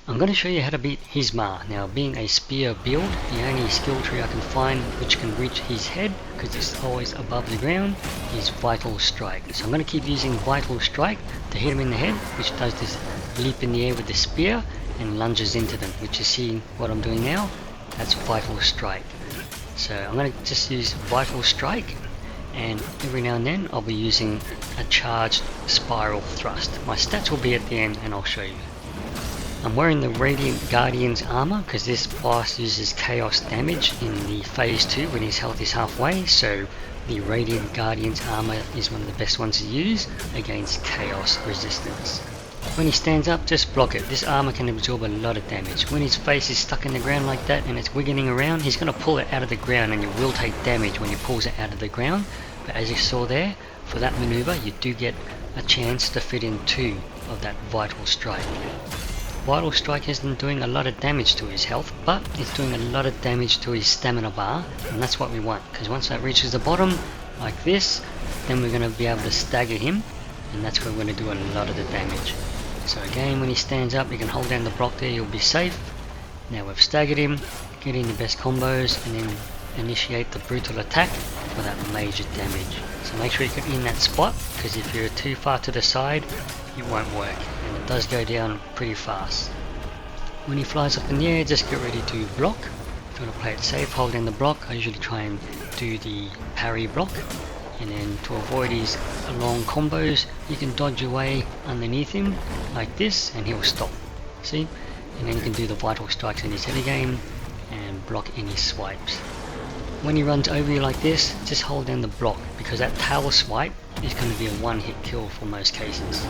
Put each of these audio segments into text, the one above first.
I'm going to show you how to beat Hismar. Now, being a spear build, the only skill tree I can find which can reach his head, because it's always above the ground, is Vital Strike. So I'm going to keep using Vital Strike to hit him in the head, which does this leap in the air with the spear and lunges into them, which you see what I'm doing now. That's Vital Strike. So I'm going to just use Vital Strike, and every now and then I'll be using a charged Spiral Thrust. My stats will be at the end and I'll show you. I'm wearing the Radiant Guardian's armor because this boss uses chaos damage in the phase 2 when his health is halfway, so the Radiant Guardian's armor is one of the best ones to use against chaos resistance. When he stands up, just block it. This armor can absorb a lot of damage. When his face is stuck in the ground like that and it's wiggling around, he's going to pull it out of the ground, and you will take damage when he pulls it out of the ground. But as you saw there, for that maneuver you do get a chance to fit in 2 of that Vital Strike. Vital Strike isn't doing a lot of damage to his health, but it's doing a lot of damage to his stamina bar, and that's what we want, because once that reaches the bottom, like this, then we're going to be able to stagger him, and that's where we're going to do a lot of the damage. So again, when he stands up, you can hold down the block there, you'll be safe. Now we've staggered him, get in the best combos, and then initiate the brutal attack for that major damage. So make sure you get in that spot, because if you're too far to the side, it won't work, and it does go down pretty fast. When he flies up in the air, just get ready to block. If you want to play it safe, hold down the block. I usually try and do the parry block, and then to avoid his long combos, you can dodge your way underneath him like this and he'll stop. See? And then you can do the Vital Strikes in his head again and block any swipes. When he runs over you like this, just hold down the block, because that tail swipe is going to be a one-hit kill for most cases.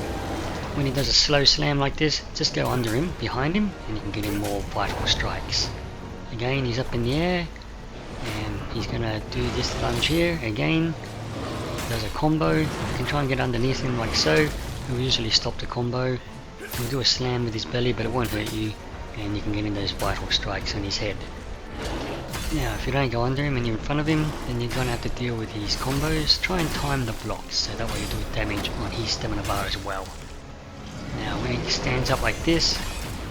When he does a slow slam like this, just go under him, behind him, and you can get him more Vital Strikes. Again, he's up in the air, and he's going to do this lunge here. Again, he does a combo. You can try and get underneath him like so. He'll usually stop the combo. He'll do a slam with his belly, but it won't hurt you, and you can get in those Vital Strikes on his head. Now, if you don't go under him and you're in front of him, then you're going to have to deal with his combos. Try and time the blocks, so that way you do damage on his stamina bar as well. Now, when he stands up like this,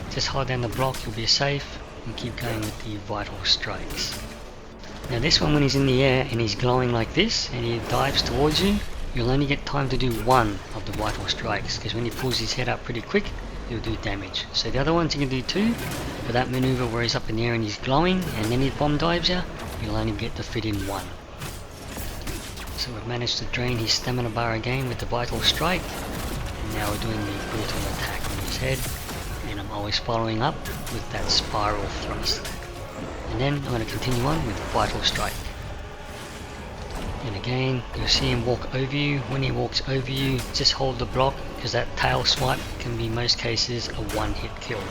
just hold down the block, you'll be safe, and keep going with the Vital Strikes. Now this one, when he's in the air and he's glowing like this, and he dives towards you, you'll only get time to do 1 of the Vital Strikes, because when he pulls his head up pretty quick, he'll do damage. So the other ones you can do 2, for that maneuver where he's up in the air and he's glowing, and then he bomb dives you, you'll only get to fit in 1. So we've managed to drain his stamina bar again with the Vital Strike, and now we're doing the brutal attack on his head, and I'm always following up with that Spiral Thrust. And then I'm going to continue on with Vital Strike. And again, you'll see him walk over you. When he walks over you, just hold the block, because that tail swipe can be, in most cases, a one-hit kill.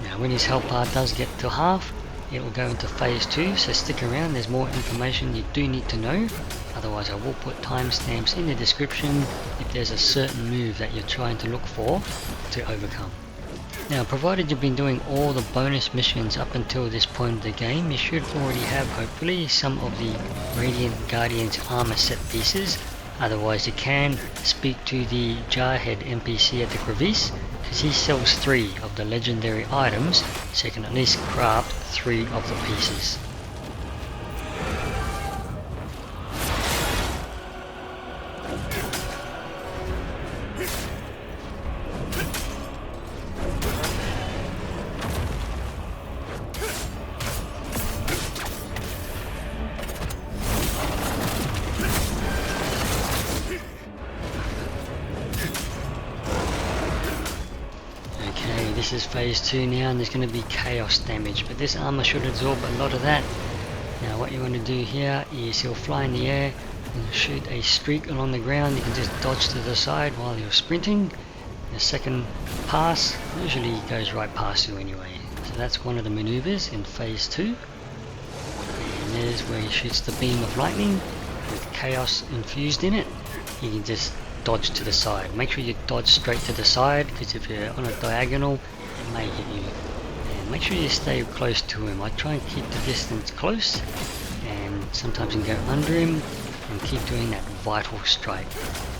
Now when his health bar does get to half, it will go into phase 2, so stick around, there's more information you do need to know. Otherwise I will put timestamps in the description if there's a certain move that you're trying to look for to overcome. Now, provided you've been doing all the bonus missions up until this point of the game, you should already have, hopefully, some of the Radiant Guardian's armor set pieces. Otherwise you can speak to the Jarhead NPC at the Crevice, because he sells 3 of the legendary items, so you can at least craft 3 of the pieces. This is phase 2 now, and there's going to be chaos damage, but this armor should absorb a lot of that. Now what you want to do here is he'll fly in the air and shoot a streak along the ground. You can just dodge to the side while you're sprinting. The second pass usually goes right past you anyway. So that's one of the maneuvers in phase 2. And there's where he shoots the beam of lightning with chaos infused in it. You can just dodge to the side. Make sure you dodge straight to the side, because if you're on a diagonal it may hit you. And make sure you stay close to him. I try and keep the distance close, and sometimes you can go under him and keep doing that Vital Strike.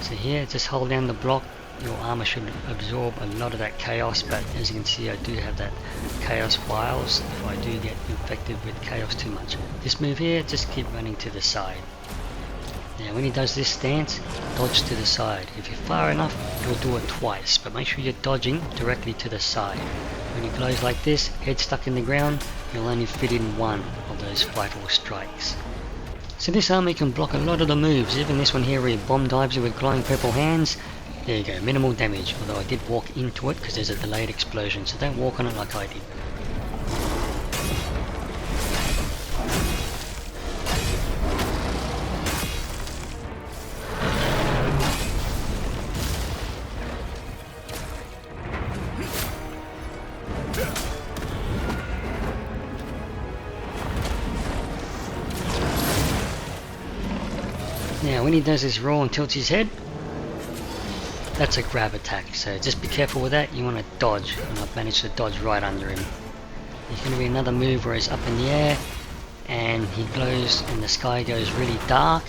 So here, just hold down the block your armor should absorb a lot of that chaos, but as you can see I do have that chaos vials if I do get infected with chaos too much. This move here, just keep running to the side. Now when he does this stance, dodge to the side. If you're far enough, you'll do it twice, but make sure you're dodging directly to the side. When he glows like this, head stuck in the ground, you'll only fit in one of those vital strikes. So this army can block a lot of the moves, even this one here where he bomb dives you with glowing purple hands. There you go, minimal damage, although I did walk into it because there's a delayed explosion, so don't walk on it like I did. Now when he does his roll and tilts his head, that's a grab attack, so just be careful with that. You want to dodge, and I've managed to dodge right under him. There's going to be another move where he's up in the air and he glows and the sky goes really dark.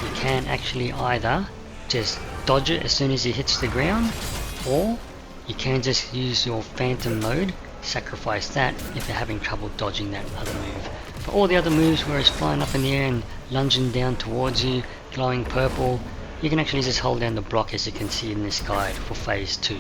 You can actually either just dodge it as soon as he hits the ground, or you can just use your phantom mode, sacrifice that if you're having trouble dodging that other move. For all the other moves where it's flying up in the air and lunging down towards you, glowing purple, you can actually just hold down the block as you can see in this guide for phase 2.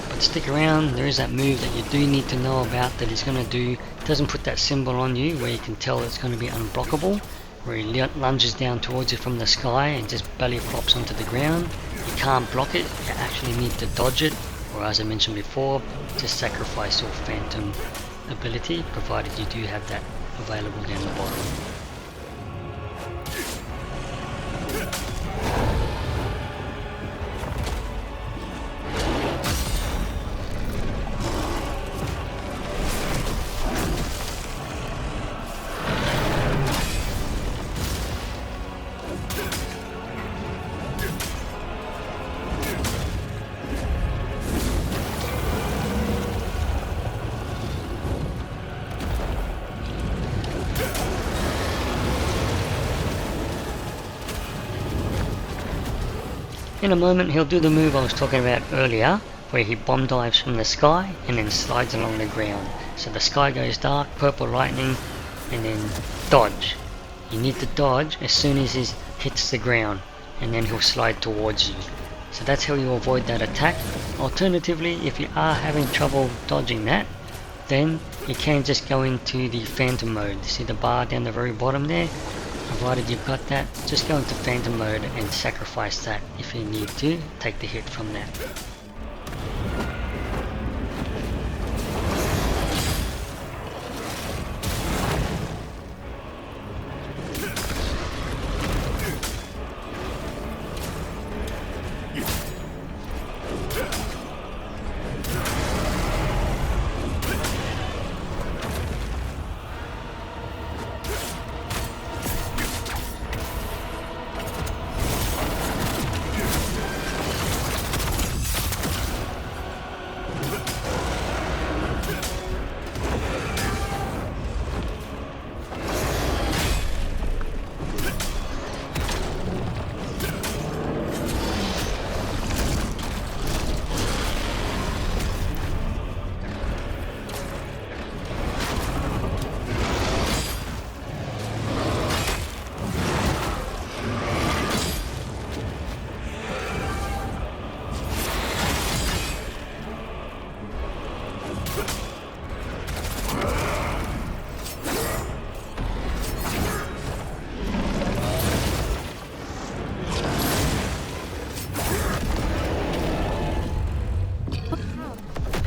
But stick around, there is that move that you do need to know about that he's going to do. It doesn't put that symbol on you where you can tell it's going to be unblockable, where he lunges down towards you from the sky and just belly flops onto the ground. You can't block it, you actually need to dodge it, or as I mentioned before, just sacrifice your phantom ability, provided you do have that available down the bottom. In a moment he'll do the move I was talking about earlier, where he bomb dives from the sky and then slides along the ground. So the sky goes dark, purple lightning, and then dodge. You need to dodge as soon as he hits the ground, and then he'll slide towards you. So that's how you avoid that attack. Alternatively, if you are having trouble dodging that, then you can just go into the phantom mode. See the bar down the very bottom there? Provided you've got that, just go into phantom mode and sacrifice that if you need to take the hit from that.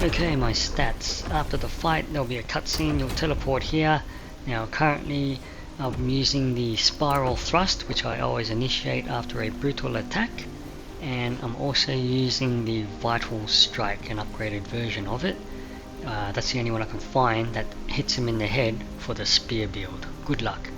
Okay, my stats. After the fight there'll be a cutscene, you'll teleport here. Now currently I'm using the spiral thrust, which I always initiate after a brutal attack, and I'm also using the vital strike, an upgraded version of it. That's the only one I can find that hits him in the head for the spear build. Good luck.